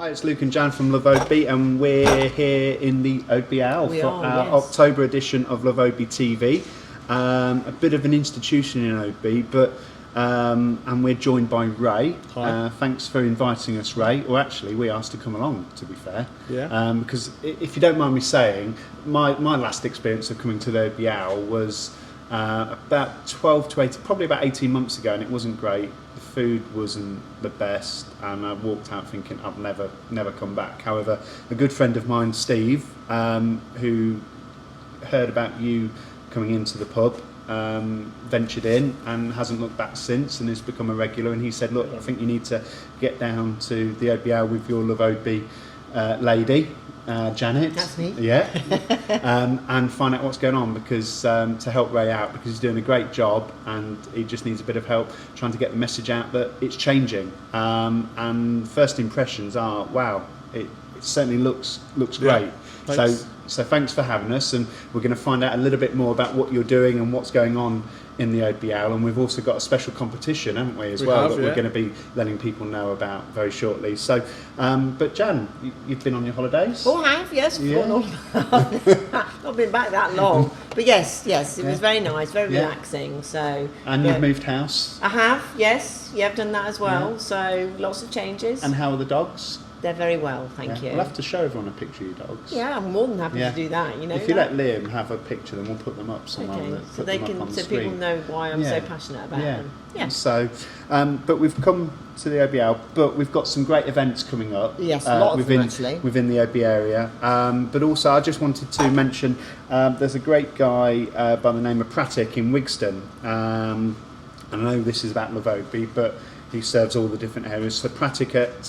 Hi, it's Luke and Jan from Love Oadby, and we're here in the Oadby Owl for our October edition of Love Oadby TV. A bit of an institution in Oadby, but and we're joined by Ray. Hi. Thanks for inviting us, Ray. Well, actually, we asked to come along, to be fair. Yeah. Because if you don't mind me saying, my last experience of coming to the Oadby Owl was about 12 to 18, probably about 18 months ago, and it wasn't great. The food wasn't the best, and I walked out thinking I'll never come back. However, a good friend of mine, Steve, who heard about you coming into the pub, ventured in and hasn't looked back since, and has become a regular. And he said, look, I think you need to get down to the Oadby Owl with your Love Oadby lady, Janet. That's me. Yeah. And find out what's going on, because to help Ray out, because he's doing a great job and he just needs a bit of help trying to get the message out that it's changing. And first impressions are, wow, it certainly looks great. Thanks. So thanks for having us, and we're going to find out a little bit more about what you're doing and what's going on in the Oadby Owl. And we've also got a special competition, haven't we, as well, that we're going to be letting people know about very shortly. So, but Jan, you've been on your holidays? Oh, I have, yes. Yeah. Not been back that long. But yes, it was very nice, very relaxing. So. And you've moved house? I have, yes. Yeah, I've done that as well. Yeah. So lots of changes. And how are the dogs? They're very well, thank you. We'll have to show everyone a picture of your dogs. Yeah, I'm more than happy to do that. You know, if you let Liam have a picture, then we'll put them up somewhere. Okay, so they can, so people know why I'm so passionate about them. Yeah. So, but we've come to the Oadby Owl, but we've got some great events coming up. Yes, a lot of them actually within the Oadby area. But also, I just wanted to mention there's a great guy by the name of Pratik in Wigston. I know this is about Love Oadby, but he serves all the different areas. So Pratik at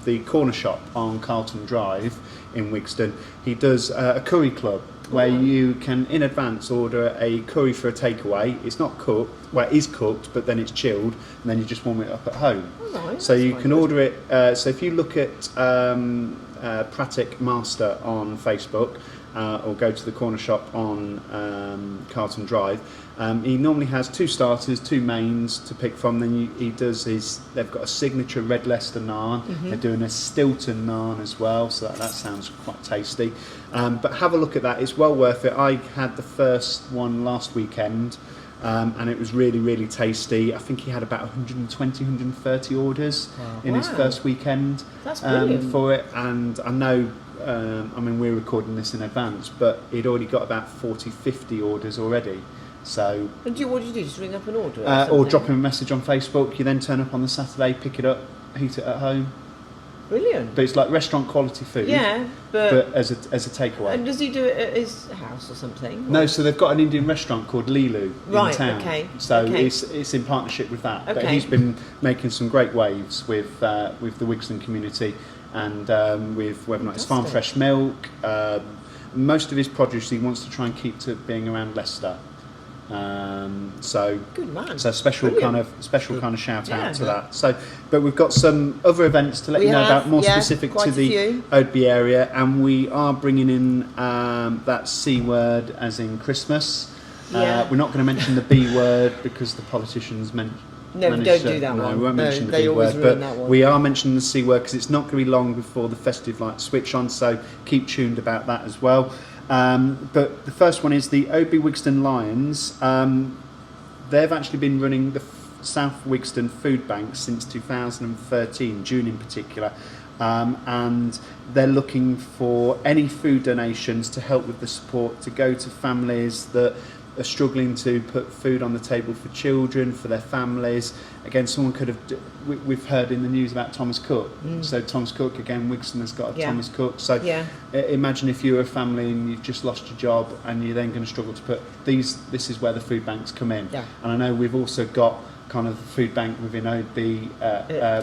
the corner shop on Carlton Drive in Wigston, he does a curry club where you can in advance order a curry for a takeaway. It's not cooked, well it is cooked, but then it's chilled, and then you just warm it up at home. Oh, nice. So you can order it, so if you look at Pratik Master on Facebook, or go to the corner shop on Carlton Drive. He normally has 2 starters, 2 mains to pick from. Then they've got a signature red Leicester naan. Mm-hmm. They're doing a Stilton naan as well, so that sounds quite tasty. But have a look at that; it's well worth it. I had the first one last weekend, and it was really, really tasty. I think he had about 120, 130 orders in his first weekend. That's brilliant. For it, and I know. I mean, we're recording this in advance, but he'd already got about 40, 50 orders already. So, what do you do? Just ring up and order it? Or drop him a message on Facebook. You then turn up on the Saturday, pick it up, heat it at home. Brilliant. But it's like restaurant quality food. Yeah, but as a takeaway. And does he do it at his house or something? No, so they've got an Indian restaurant called Lilu in town. Okay. So it's in partnership with that. Okay. But he's been making some great waves with the Wigston community, and with whether or not it's farm fresh milk. Most of his produce he wants to try and keep to being around Leicester. So good man. So special kind of shout out to that. So, but we've got some other events to let you know about, more specific to the Oadby area, and we are bringing in that C word as in Christmas. We're not going to mention the B word because the politicians mention. No, don't do that one. No, we won't mention the B word, but we are mentioning the C word because it's not going to be long before the festive lights switch on, so keep tuned about that as well. But the first one is the Oadby Wigston Lions. They've actually been running the South Wigston Food Bank since 2013, June in particular, and they're looking for any food donations to help with the support to go to families that are struggling to put food on the table for children, for their families. Again, someone could have. We've heard in the news about Thomas Cook. So Thomas Cook, again, Wigston has got a Thomas Cook. So imagine if you're a family and you've just lost your job and you're then going to struggle to put these. This is where the food banks come in. Yeah. And I know we've also got kind of a food bank within Oadby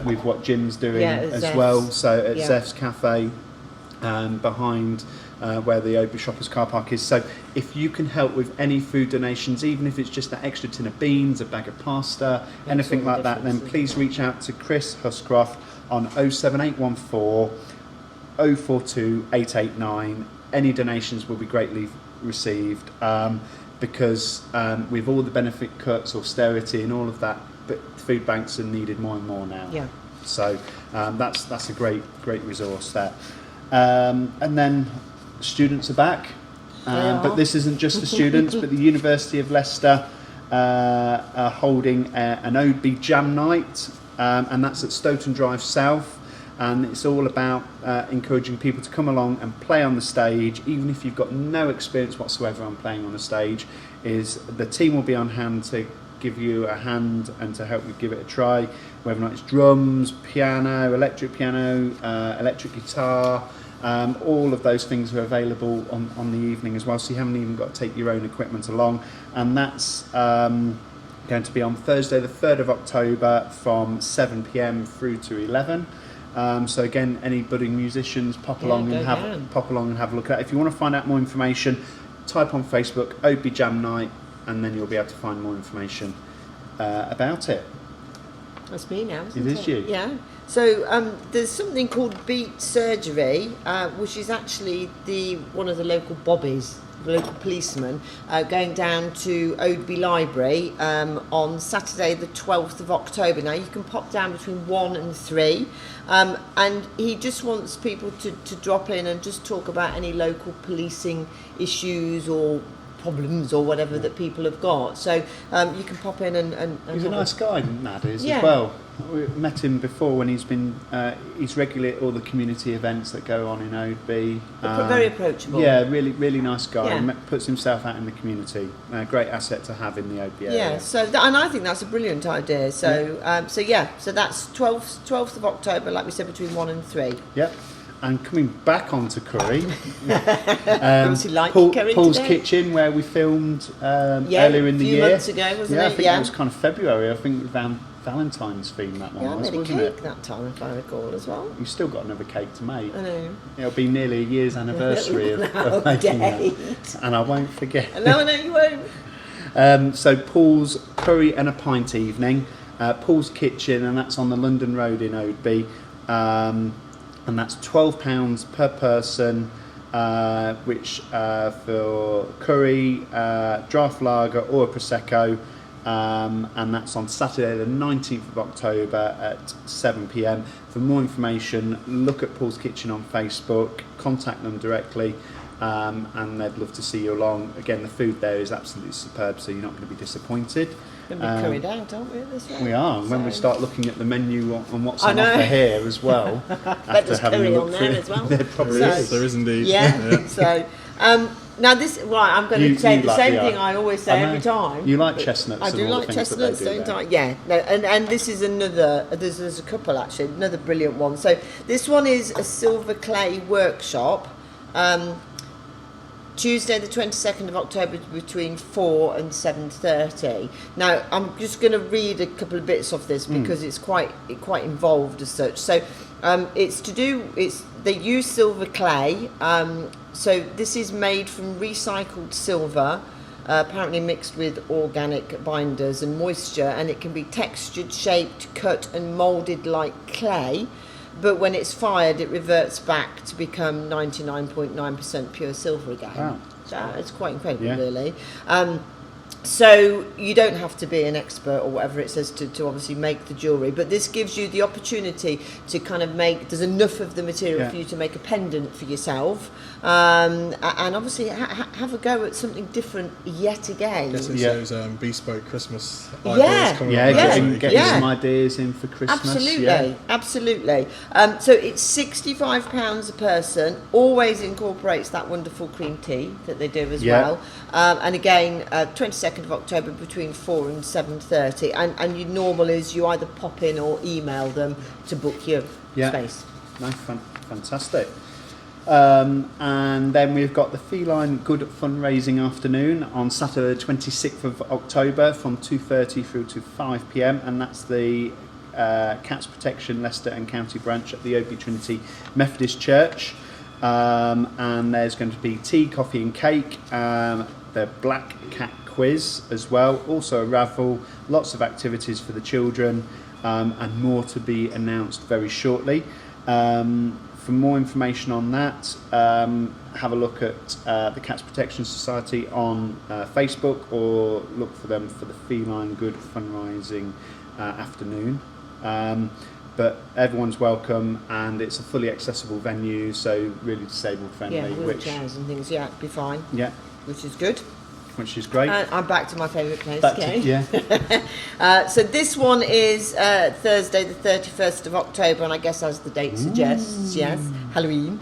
with what Jim's doing as well. So at Zeph's Cafe, behind. Where the Oadby Shoppers car park is. So if you can help with any food donations, even if it's just that extra tin of beans, a bag of pasta, anything like that, then please reach out to Chris Huscroft on 07814 042 889. Any donations will be greatly received, because with all the benefit cuts, austerity and all of that, but food banks are needed more and more now. Yeah. So that's a great resource there. And then students are back, but this isn't just the students, but the University of Leicester are holding an Oadby Jam Night, and that's at Stoughton Drive South. And it's all about encouraging people to come along and play on the stage, even if you've got no experience whatsoever on playing on the stage. The team will be on hand to give you a hand and to help you give it a try, whether or not it's drums, piano, electric guitar. All of those things are available on the evening as well, so you haven't even got to take your own equipment along. And that's going to be on Thursday the 3rd of October from 7 p.m. through to 11. So again, any budding musicians, pop along and have a look at it. If you want to find out more information, type on Facebook Oadby Jam Night, and then you'll be able to find more information about it. That's me now, isn't it? It is you. Yeah. So there's something called Beat Surgery, which is actually one of the local bobbies, the local policeman, going down to Oadby Library on Saturday the 12th of October. Now you can pop down between 1 and 3, and he just wants people to drop in and just talk about any local policing issues or problems or whatever that people have got. So you can pop in and he's a nice guy, Mad is, as well. We met him before when he's regularly at all the community events that go on in Oadby. Very approachable. Yeah, really nice guy. Yeah. Puts himself out in the community. Great asset to have in the Oadby area. Yeah, so and I think that's a brilliant idea. So so that's 12th of October, like we said, between 1 and 3. Yep. And coming back onto Curry, Paul's Kitchen, where we filmed earlier in the year. A few months ago, wasn't it? I think it was kind of February. I think we found Valentine's theme that one was, wasn't it? I made a cake that time, if I recall, as well. You've still got another cake to make. I know. It'll be nearly a year's anniversary of making that. And I won't forget. No, you won't. So Paul's Curry and a Pint evening. Paul's Kitchen, and that's on the London Road in Oadby. And that's £12 per person, which for curry, draft lager or a Prosecco, and that's on Saturday the 19th of October at 7 p.m. For more information, look at Paul's Kitchen on Facebook, contact them directly, and they'd love to see you along. Again, the food there is absolutely superb, so you're not going to be disappointed. We're going to be curried out, aren't we, at this rate? We are. So. When we start looking at the menu on what's on offer here as well, after having a look through it as well. There is indeed. Yeah. So now this, I'm going to say the same thing I always say every time. You like chestnuts? I do like chestnuts. Don't I? Yeah. No, and this is another. There's a couple actually. Another brilliant one. So this one is a silver clay workshop. Tuesday the 22nd of October between 4 and 7:30. Now I'm just going to read a couple of bits of this because it's quite involved as such. So they use silver clay. So this is made from recycled silver, apparently mixed with organic binders and moisture, and it can be textured, shaped, cut and moulded like clay. But when it's fired, it reverts back to become 99.9% pure silver again. Wow. So it's quite incredible, really. So you don't have to be an expert or whatever it says to obviously make the jewellery, but this gives you the opportunity to kind of there's enough of the material for you to make a pendant for yourself, and obviously have a go at something different yet again. Yes, it shows bespoke Christmas ideas coming up. Getting some ideas in for Christmas. Absolutely. So it's £65 a person, always incorporates that wonderful cream tea that they do as well, and again 22nd of October between 4 and 7:30, and your normal is you either pop in or email them to book your space. No, fantastic. And then we've got the Feline Good Fundraising afternoon on Saturday the 26th of October from 2:30 through to 5 p.m, and that's the Cats Protection Leicester and County branch at the Oadby Trinity Methodist Church, and there's going to be tea, coffee and cake, the Black Cat quiz as well, also a raffle, lots of activities for the children, and more to be announced very shortly. For more information on that, have a look at the Cats Protection Society on Facebook, or look for them for the Feline Good Fundraising afternoon. But everyone's welcome, and it's a fully accessible venue, so really disabled friendly. Yeah, wheelchairs and things. Yeah, it'd be fine. Yeah, which is good. Which is great. I'm back to my favourite place. So this one is Thursday, the 31st of October, and I guess as the date suggests, yes, Halloween.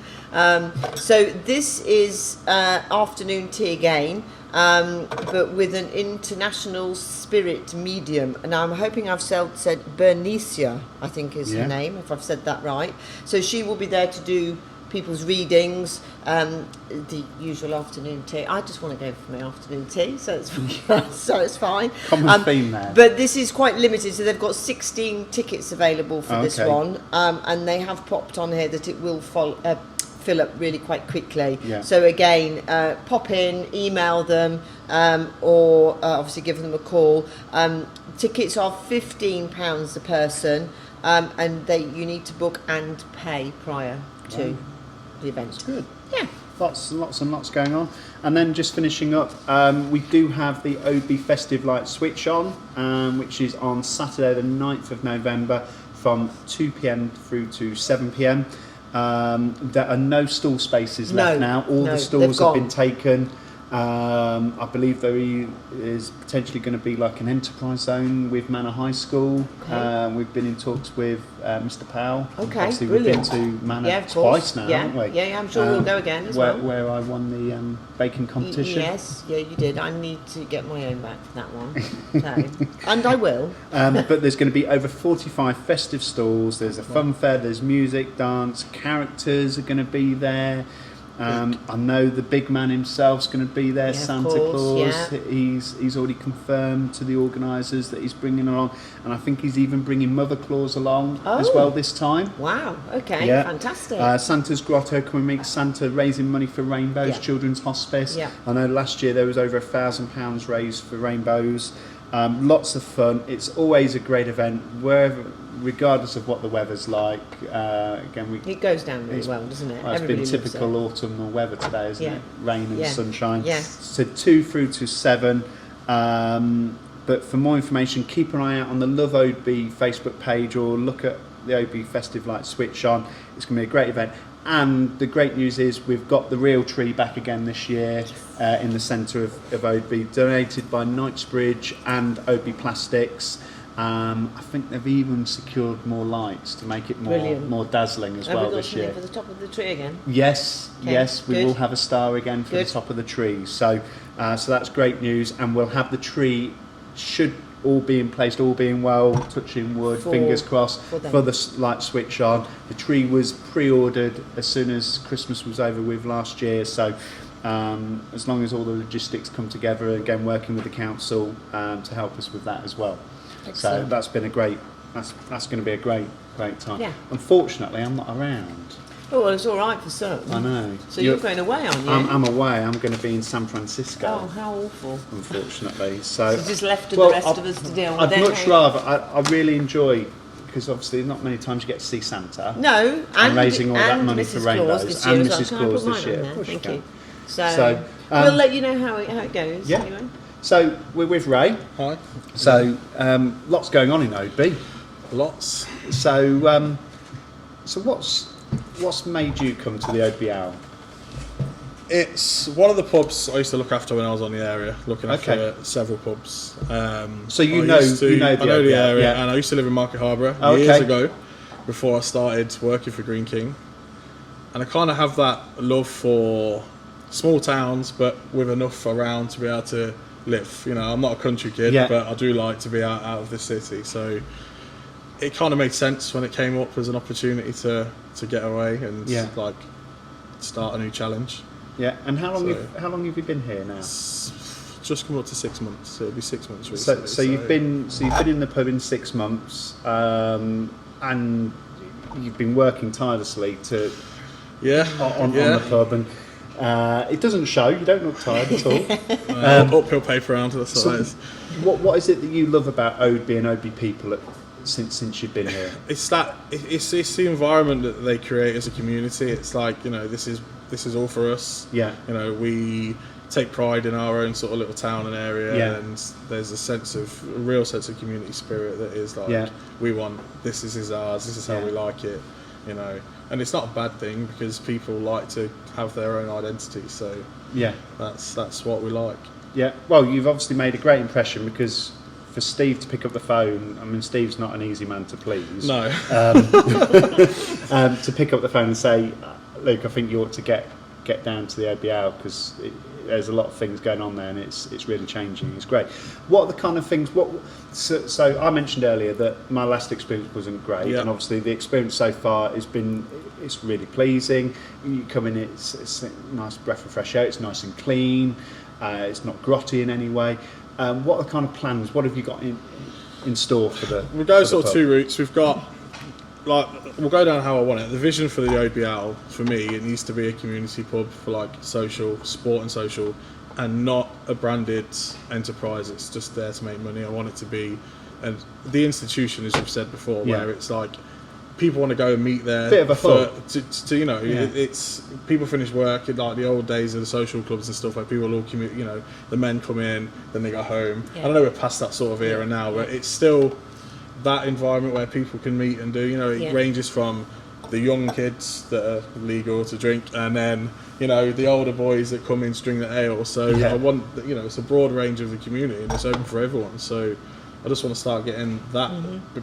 So this is afternoon tea again. But with an international spirit medium, and I'm hoping I've said Bernicia, I think is her name, if I've said that right. So she will be there to do people's readings, the usual afternoon tea. I just want to go for my afternoon tea, so it's fine. Common theme there. But this is quite limited, so they've got 16 tickets available for this one, and they have popped on here that it will fill up really quite quickly. So again, pop in, email them, or obviously give them a call. Tickets are £15 a person, and you need to book and pay prior to the event. That's good. Yeah. Lots and lots going on. And then just finishing up, we do have the Oadby Festive Light Switch on, which is on Saturday the 9th of November from 2 p.m. through to 7 p.m. There are no stall spaces left now. All the stalls have been taken. I believe there is potentially going to be like an enterprise zone with Manor High School. We've been in talks with Mr. Powell. Obviously, brilliant. We've been to Manor twice now, haven't we? Yeah, I'm sure we'll go again as well. Where I won the baking competition. Yes, you did. I need to get my own back for that one. So, and I will. But there's going to be over 45 festive stalls. There's a fun fair, there's music, dance, characters are going to be there. I know the big man himself's going to be there, Santa Claus. He's already confirmed to the organisers that he's bringing along, and I think he's even bringing Mother Claus along as well this time. Wow, okay, fantastic. Santa's Grotto, come and meet Santa, raising money for Rainbows Children's Hospice. I know last year there was over £1,000 raised for Rainbows. Lots of fun. It's always a great event, regardless of what the weather's like. Again, it goes down really well, doesn't it? Well, it's been typical autumnal weather today, isn't it? Rain and sunshine. Yeah. So 2 through to 7. But for more information, keep an eye out on the Love Oadby Facebook page, or look at the Oadby Festive Light Switch on. It's going to be a great event. And the great news is we've got the real tree back again this year in the centre of Oadby, donated by Knightsbridge and Oadby Plastics. I think they've even secured more lights to make it more dazzling as well this year. Have we got something for the top of the tree again? Yes, we will have a star again for the top of the tree. So that's great news, and we'll have the tree, should all be in place, all being well, touching wood, fingers crossed, for the light switch on. The tree was pre-ordered as soon as Christmas was over with last year, so as long as all the logistics come together, again working with the council to help us with that as well. Excellent. So that's been that's going to be a great time. Yeah. Unfortunately, I'm not around. Oh, well, it's all right for some. I know. So you're going away, aren't you? I'm away. I'm going to be in San Francisco. Oh, how awful. Unfortunately. So just left to the rest of us to deal with it. I'd much rather. I really enjoy, because obviously not many times you get to see Santa. No. And raising all that money Mrs. for Rainbows. And Mrs. Claus this year. Thank you. So we'll let you know how it goes. Yeah. Anyway. So we're with Ray. Hi. So lots going on in Oadby. Lots. So what's made you come to the Oadby Owl? It's one of the pubs I used to look after when I was on the area, looking after several pubs. So I know the area, and I used to live in Market Harbour years ago, before I started working for Green King. And I kind of have that love for small towns, but with enough around to be able to live. You know, I'm not a country kid, but I do like to be out of the city. So it kind of made sense when it came up as an opportunity to get away and like start a new challenge. Yeah, and how long have you been here now? Just come up to 6 months. It'll be 6 months recently. So you've been in the pub in 6 months, and you've been working tirelessly on the pub, and it doesn't show. You don't look tired at all. Uphill paper round to the sides. What is it that you love about Oadby and Oadby people since you've been here? It's the environment that they create as a community. It's like, you know, this is all for us. Yeah. You know, we take pride in our own sort of little town and area, and there's a real sense of community spirit that is like, we want this is ours, this is how we like it, you know. And it's not a bad thing because people like to have their own identity, so that's what we like. Yeah, well, you've obviously made a great impression because for Steve to pick up the phone, I mean, Steve's not an easy man to please. No. To pick up the phone and say, Luke, I think you ought to get down to the Oadby Owl because there's a lot of things going on there and it's really changing. It's great. What are the kind of things? So I mentioned earlier that my last experience wasn't great, and obviously the experience so far it's really pleasing. You come in, it's a nice breath of fresh air. It's nice and clean. It's not grotty in any way. What are the kind of plans? What have you got in store for the? We'll go sort of two routes. We've got we'll go down how I want it. The vision for the Oadby Owl, for me, it needs to be a community pub for like social, sport and social, and not a branded enterprise. It's just there to make money. I want it to be, and the institution, as you've said before, where it's like people want to go and meet there. Bit of a hub. To you know, it's people finish work in like the old days of the social clubs and stuff where people all commute. You know, the men come in, then they go home. I know we're past that sort of era now, but it's still that environment where people can meet and do, you know, it ranges from the young kids that are legal to drink, and then, you know, the older boys that come in to drink the ale. So I want, you know, it's a broad range of the community and it's open for everyone. So I just want to start getting that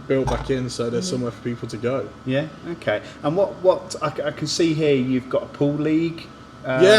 built back in so there's somewhere for people to go. Yeah, okay. And what I can see here, you've got a pool league.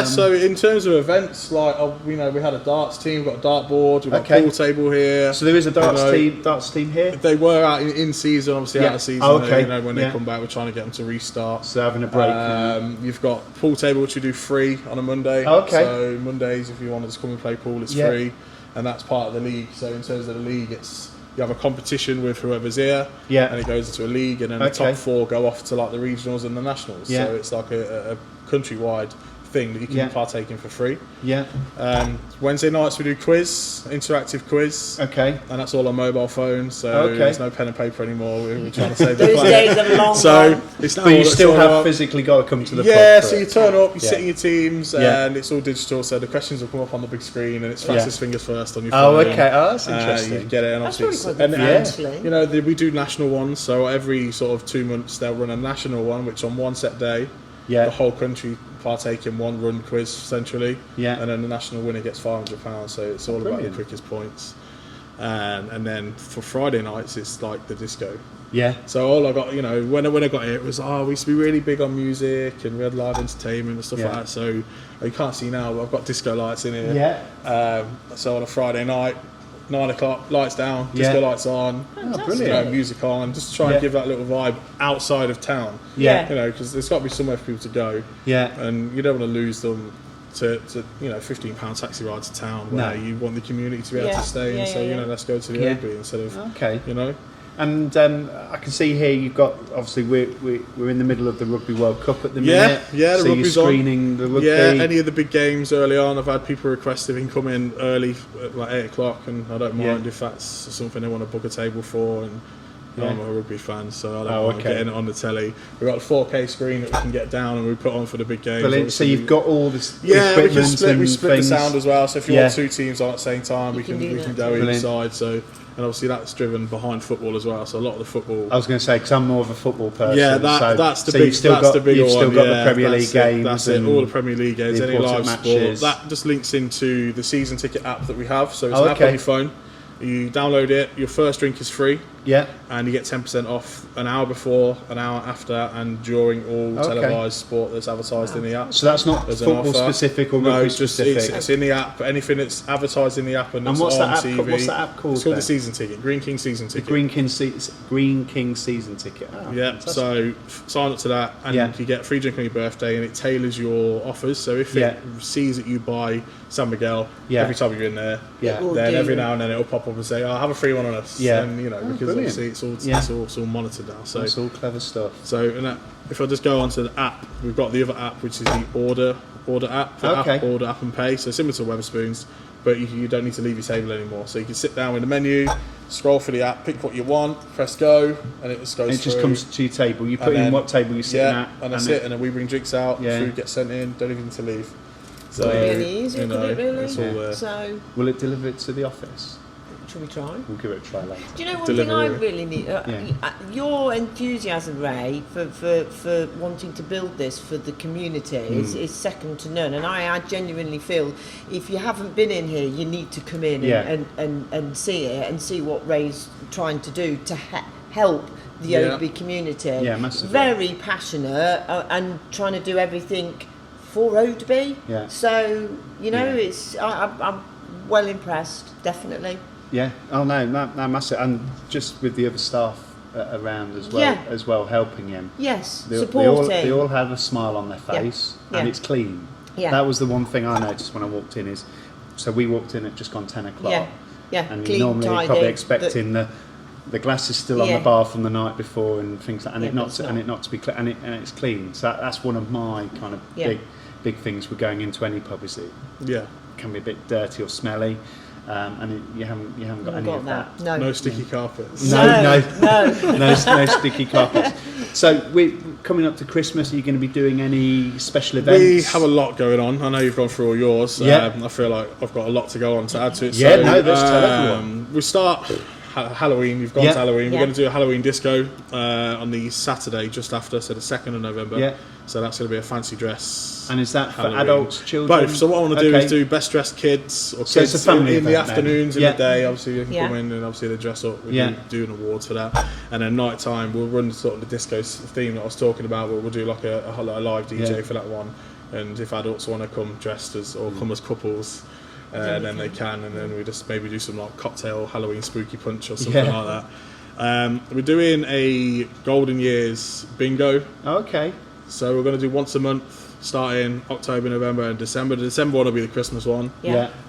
So in terms of events, like, you know, we had a darts team, we've got a dartboard, we've got a pool table here. So there is a darts team here? They were out in season, obviously out of season. Okay. You know, when they come back, we're trying to get them to restart. So having a break. You've got pool table, which we do free on a Monday. So Mondays, if you want to just come and play pool, it's free. And that's part of the league. So in terms of the league, you have a competition with whoever's here, and it goes into a league, and then the top four go off to like the regionals and the nationals. So it's like a countrywide thing that you can partake in for free. Wednesday nights we do interactive quiz. And that's all on mobile phone, so there's no pen and paper anymore. We're trying to save the Those days are long gone. But you still have physically got to come to the pub. So you turn up, you sit in your teams, and it's all digital, so the questions will come up on the big screen, and it's fastest fingers first on your phone. That's interesting. You get it, and that's really quite good, actually. You know, we do national ones, so every sort of 2 months they'll run a national one, which on one set day, the whole country partake in one run quiz centrally, and then the national winner gets £500, so it's all about the quickest points. And then for Friday nights, it's like the disco. So all I got, you know, when I got here, it was, we used to be really big on music and we had live entertainment and stuff like that. So you can't see now, but I've got disco lights in here. So on a Friday night, 9 o'clock, lights down, disco lights on, brilliant. You know, music on, just to try and give that little vibe outside of town. You know, because there's got to be somewhere for people to go. And you don't want to lose them to you know, £15 taxi ride to town where you want the community to be able to stay and say, you know, let's go to the Oadby instead of, you know. And I can see here you've got, obviously we're in the middle of the Rugby World Cup at the minute. The so rugby's you're screening the rugby. Any of the big games early on, I've had people request if we can come in early at like 8 o'clock, and I don't mind if that's something they want to book a table for. And I'm a rugby fan, so I don't mind getting it on the telly. We've got a 4K screen that we can get down and we put on for the big games. Brilliant. So you've got all this we equipment split the sound as well, so if you want 2 teams on at the same time, we can go Brilliant. inside. So, and obviously that's driven behind football as well, so a lot of the football. I was going to say, because I'm more of a football person. That's the big. You've still got the Premier League games. That's it. All the Premier League games, any live matches. Sport. That just links into the season ticket app that we have. So it's an app on your phone. You download it. Your first drink is free. And you get 10% off an hour before, an hour after, and during all televised sport that's advertised in the app. So that's not football specific or rugby specific? It's in the app. Anything that's advertised in the app and that's what's on that app, TV. What's that app called? It's called the Season Ticket, Green King Season Ticket. The Green King Season Ticket. So sign up to that and you get a free drink on your birthday, and it tailors your offers. So if it sees that you buy San Miguel every time you're in there, then every now and then it'll pop up and say, have a free one on us. And, you know, because obviously it's all monitored now. So it's all clever stuff. So if I just go onto the app, we've got the other app, which is the Order app. Order app and pay. So similar to Wetherspoons, but you don't need to leave your table anymore. So you can sit down with the menu, scroll through the app, pick what you want, press go, and it just goes. It just comes to your table. You put in what table you're sitting at, and that's it. And then we bring drinks out. Food gets sent in. Don't even need to leave. So really easy, could it really? It's all there. So will it deliver it to the office? shall we try? We'll give it a try later. Do you know one thing I really need? Your enthusiasm, Ray, for wanting to build this for the community is second to none. And I genuinely feel if you haven't been in here, you need to come in and see it and see what Ray's trying to do to help the Oadby community. Yeah, massively. Very passionate and trying to do everything for Oadby. Yeah. So, you know, it's I'm well impressed, definitely. Yeah. Oh no, massive, and just with the other staff around as well, helping him. Yes, supporting. They all have a smile on their face, and it's clean. Yeah. That was the one thing I noticed when I walked in. So we walked in at just gone 10 o'clock. Yeah. Yeah. And clean, normally tidy, you're probably expecting the glass is still on the bar from the night before and things like, and it not to be clean, and it's clean. So that's one of my kind of big things with going into any pub is it can be a bit dirty or smelly. And you haven't got any of that. No sticky carpets. No sticky carpets. So we're coming up to Christmas. Are you going to be doing any special events? We have a lot going on. I know you've gone through all yours. Yeah. I feel like I've got a lot to go on to add to it. Yeah, let's tell everyone. We start Halloween. You've gone to Halloween. Yeah. We're going to do a Halloween disco on the Saturday just after, so the 2nd of November. Yeah. So that's going to be a fancy dress. And is that Halloween. for adults, children? Both. So what I want to do is do best dressed kids or So kids it's a family in the event afternoons, then. in the day. Obviously, you can come in and obviously they dress up. We do an awards for that. And then night time, we'll run sort of the disco theme that I was talking about. We'll do like a live DJ for that one. And if adults want to come dressed as or come as couples, then they can. And then we just maybe do some like cocktail Halloween spooky punch or something like that. We're doing a Golden Years bingo. Okay. So we're going to do once a month, starting October, November, and December. The December one will be the Christmas one,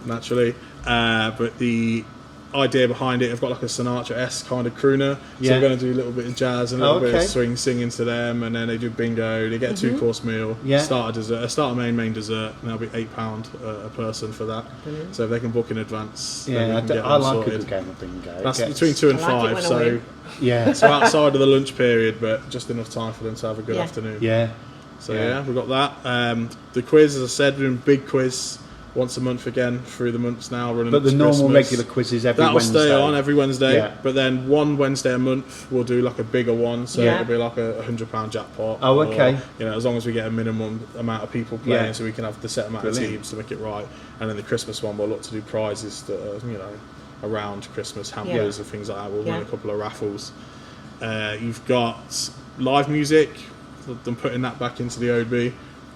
naturally. But the idea behind it, I've got like a Sinatra-esque kind of crooner. So we're going to do a little bit of jazz and a little bit of swing singing to them, and then they do bingo. They get a 2-course meal, start a main dessert, and that'll be £8 a person for that. Brilliant. So if they can book in advance, I like a good game of bingo. That's between 2 and 5. So so outside of the lunch period, but just enough time for them to have a good afternoon. So we've got that. The quiz, as I said, we're doing a big quiz once a month again through the months now. Running but the normal Christmas. regular quizzes every Wednesday. That'll stay on every Wednesday. But then one Wednesday a month we'll do like a bigger one. So it'll be like a £100 jackpot. Oh, okay. Or, as long as we get a minimum amount of people playing, so we can have the set amount of teams to make it right. And then the Christmas one we'll look to do prizes that are, around Christmas, hampers and things like that. We'll run a couple of raffles. You've got live music. I'm putting that back into the Oadby.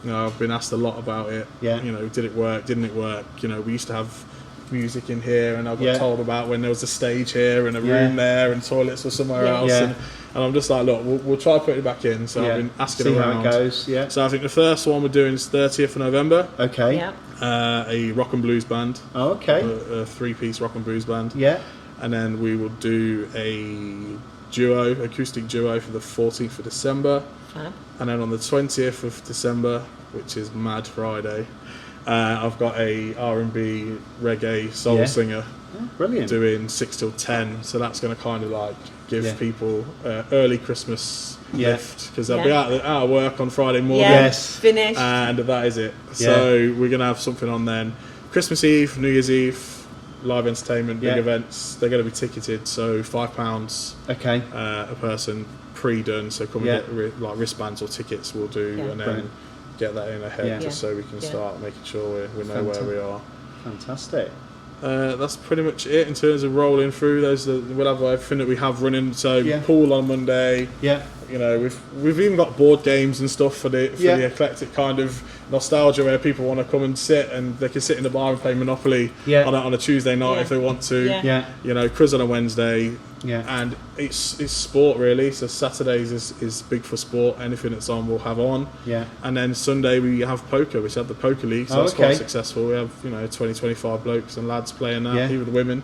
I've been asked a lot about it. Did it work? Didn't it work? We used to have music in here, and I got told about when there was a stage here and a room there, and toilets were somewhere else. And I'm just like, look, we'll try putting it back in. So I've been asking around. How it goes. Yeah. So I think the first one we're doing is 30th of November. Okay. A rock and blues band. Oh, okay. A 3-piece rock and blues band. Yeah. And then we will do a acoustic duo for the 14th of December. And then on the 20th of December, which is Mad Friday, I've got a R&B reggae soul singer brilliant. doing 6 till 10. So that's going to kind of like give people early Christmas lift, because they'll be out of work on Friday morning. Finished. And that is it. So we're going to have something on then. Christmas Eve, New Year's Eve, live entertainment, big events. They're going to be ticketed, so £5 a person pre-done. So come and get like wristbands or tickets we'll do, and then get that in ahead just so we can start making sure we know where we are. Fantastic. That's pretty much it in terms of rolling through. We'll have everything that we have running. So pool on Monday. We've even got board games and stuff for the eclectic kind of nostalgia, where people want to come and sit, and they can sit in the bar and play Monopoly on a Tuesday night if they want to. Quiz on a Wednesday. And it's sport really. So Saturdays is big for sport. Anything that's on we'll have on. And then Sunday we have poker. We have the poker league, so that's quite successful. We have 20-25 blokes and lads playing that, even women.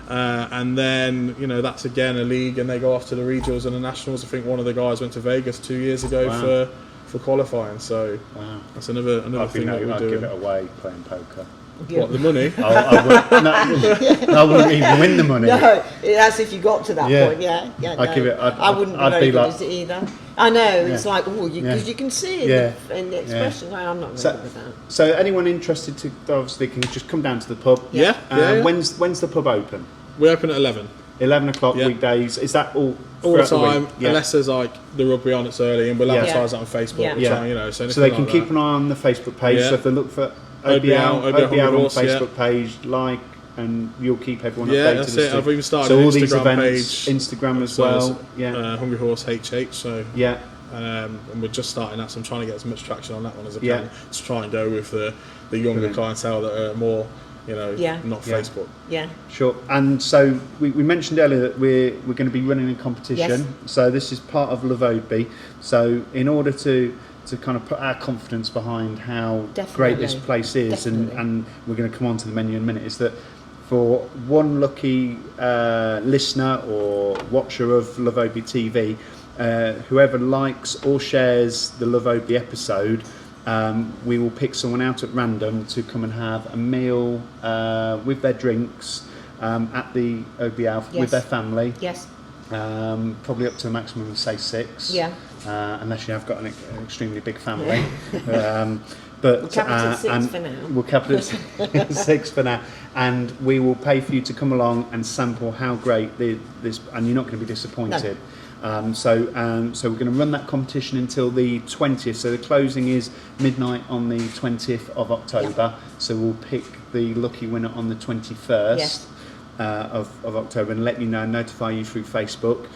And then that's again a league, and they go off to the regionals and the nationals. I think one of the guys went to Vegas 2 years ago for qualifying. So that's another thing that we do. I'd give it away playing poker. Yeah. What, the money? I wouldn't even win the money. No, that's if you got to that point. Yeah. I'd give it. I wouldn't be I'd very be good like, at it either. I know it's like because you can see in the expression. I'm not very good at that. So anyone interested to obviously can just come down to the pub. Yeah. When's the pub open? We open at 11. 11 o'clock weekdays. Is that all the time? The week? Unless there's like the rugby on, it's early, and we'll advertise that on Facebook. Yeah. So they can keep an eye on the Facebook page. So if they look for Oadby Owl on the Facebook page, and you'll keep everyone updated. Yeah, that's it. I've even started all an these Instagram events, page. Instagram as well. Hungry Horse HH. So yeah. And we're just starting that, so I'm trying to get as much traction on that one as I can to try and go with the younger clientele that are more, not Facebook. Yeah. Sure. And so we mentioned earlier that we're going to be running a competition. Yes. So this is part of Love Oadby. So in order to kind of put our confidence behind how great this place is, and we're going to come on to the menu in a minute, is that for one lucky listener or watcher of Love Oadby TV, whoever likes or shares the Love Oadby episode, we will pick someone out at random to come and have a meal with their drinks at the Oadby Owl with their family. Yes. Probably up to a maximum of say 6. Yeah. Unless you have got an extremely big family. But we'll cap it at 6 for now. We'll cap it at 6 for now, and we will pay for you to come along and sample how great this, and you're not going to be disappointed. No. So we're going to run that competition until the 20th. So the closing is midnight on the 20th of October. Yeah. So we'll pick the lucky winner on the 21st of October and let you know, notify you through Facebook.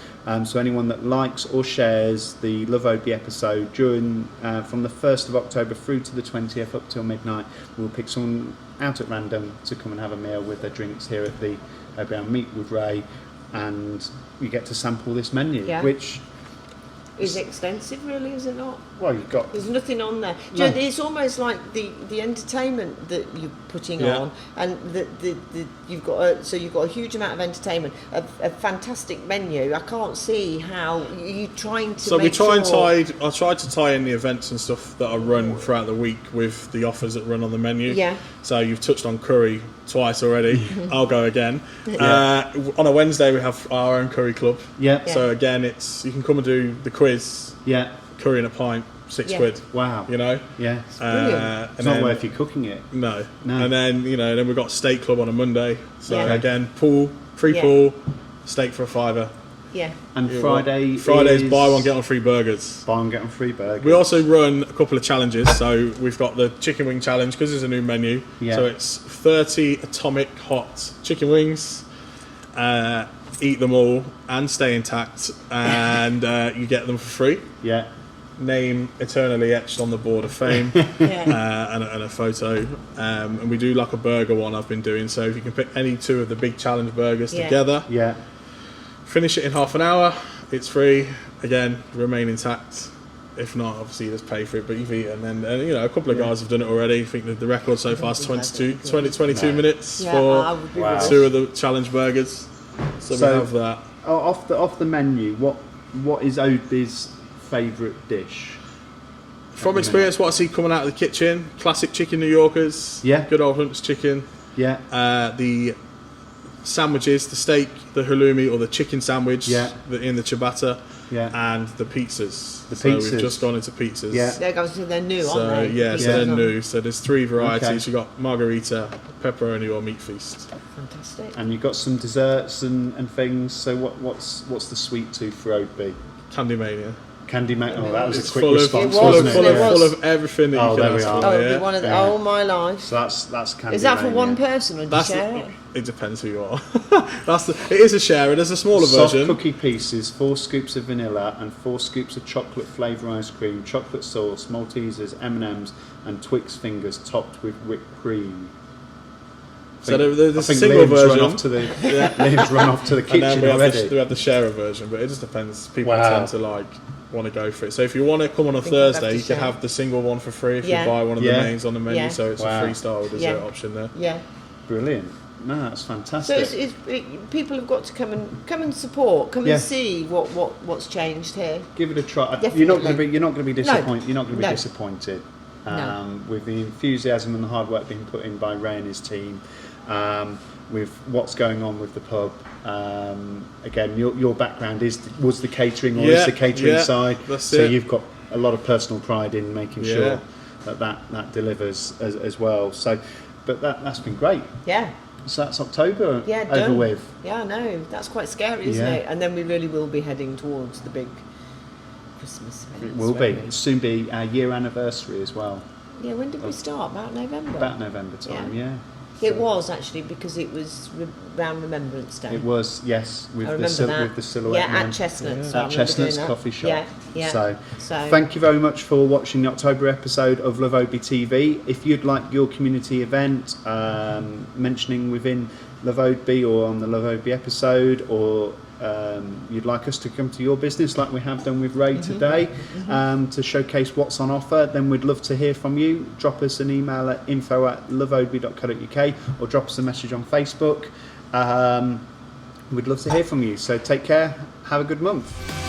So anyone that likes or shares the Love Oadby episode during from the 1st of October through to the 20th up till midnight, we'll pick someone out at random to come and have a meal with their drinks here at the Oadby Owl Meet with Ray. And you get to sample this menu, which is extensive, really, is it not? Well, you've got. There's nothing on there. No. It's almost like the entertainment that you're putting on, and you've got a huge amount of entertainment, a fantastic menu. I can't see how you're trying to. So I tried to tie in the events and stuff that I run throughout the week with the offers that run on the menu. Yeah. So you've touched on curry twice already. I'll go again. On a Wednesday we have our own curry club. Yeah. So again, you can come and do the quiz. Yeah. Curry and a pint, £6. Wow. Yeah. It's brilliant. It's not worth you cooking it. No. And then then we've got steak club on a Monday. So again, free pool, steak for £5. Yeah. And Fridays buy one get on free burgers. Buy one get on free burgers. We also run a couple of challenges. So we've got the chicken wing challenge because there's a new menu. Yeah. So it's 30 atomic hot chicken wings. Eat them all and stay intact, and you get them for free. Yeah. Name eternally etched on the board of fame. And a photo. And we do like a burger one I've been doing. So if you can pick any two of the big challenge burgers together. Yeah. Finish it in half an hour. It's free. Again, remain intact. If not, obviously you just pay for it, but you've eaten. And a couple of guys have done it already. I think the record so far is 22 minutes for 2 of the challenge burgers. So we have that. Off the menu, what is Oadby's favourite dish? From experience, what I see coming out of the kitchen, classic chicken New Yorkers. Yeah. Good old Hunt's chicken. Yeah. The sandwiches, the steak, the halloumi or the chicken sandwich in the ciabatta. Yeah. And the pizzas. We've just gone into pizzas. Yeah. They're new, aren't they? Yeah, they're new. So there's 3 varieties. Okay. You've got margarita, pepperoni or meat feast. Fantastic. And you've got some desserts and things. So what's the sweet tooth for Oadby? Candy Mania. Candy Mania. Oh, that was a quick response, wasn't it? Full of everything that you can ask for. It'll be one of all my life. So that's Candy Is that Mania. for one person or do you share it? It depends who you are. It is a share. There's a smaller version. Soft cookie pieces, 4 scoops of vanilla and 4 scoops of chocolate flavour ice cream, chocolate sauce, Maltesers, M&Ms and Twix fingers topped with whipped cream. So there's a single version. Liam's run off to the kitchen and then already. We have the sharer version, but it just depends. People tend to want to go for it. So if you want to come on a Thursday, you can have the single one for free if you buy one of the mains on the menu. So it's a freestyle dessert option there. Yeah. Brilliant. No, that's fantastic. So people have got to come and support, and see what's changed here. Give it a try. Definitely. You're not going to be disappointed. You're not going to be disappointed. with the enthusiasm and the hard work being put in by Ray and his team, with what's going on with the pub. Again, your background was the catering or is the catering side, so you've got a lot of personal pride in making sure that delivers as well. So, but that's been great. Yeah. So that's October over done. with. Yeah, no, that's quite scary, isn't it? And then we really will be heading towards the big Christmas events. It will be. It'll soon be our year anniversary as well. Yeah, when did we start? About November? About November time, yeah. It was actually, because it was around Remembrance Day. It was, yes, with the silhouette. Yeah, at Chestnuts. At Chestnuts Coffee Shop. Yeah. So thank you very much for watching the October episode of Love Oadby TV. If you'd like your community event mentioning within Love Oadby or on the Love Oadby episode, or you'd like us to come to your business like we have done with Ray today, to showcase what's on offer, then we'd love to hear from you. Drop us an email at info@loveoadby.co.uk or drop us a message on Facebook. We'd love to hear from you. So take care. Have a good month.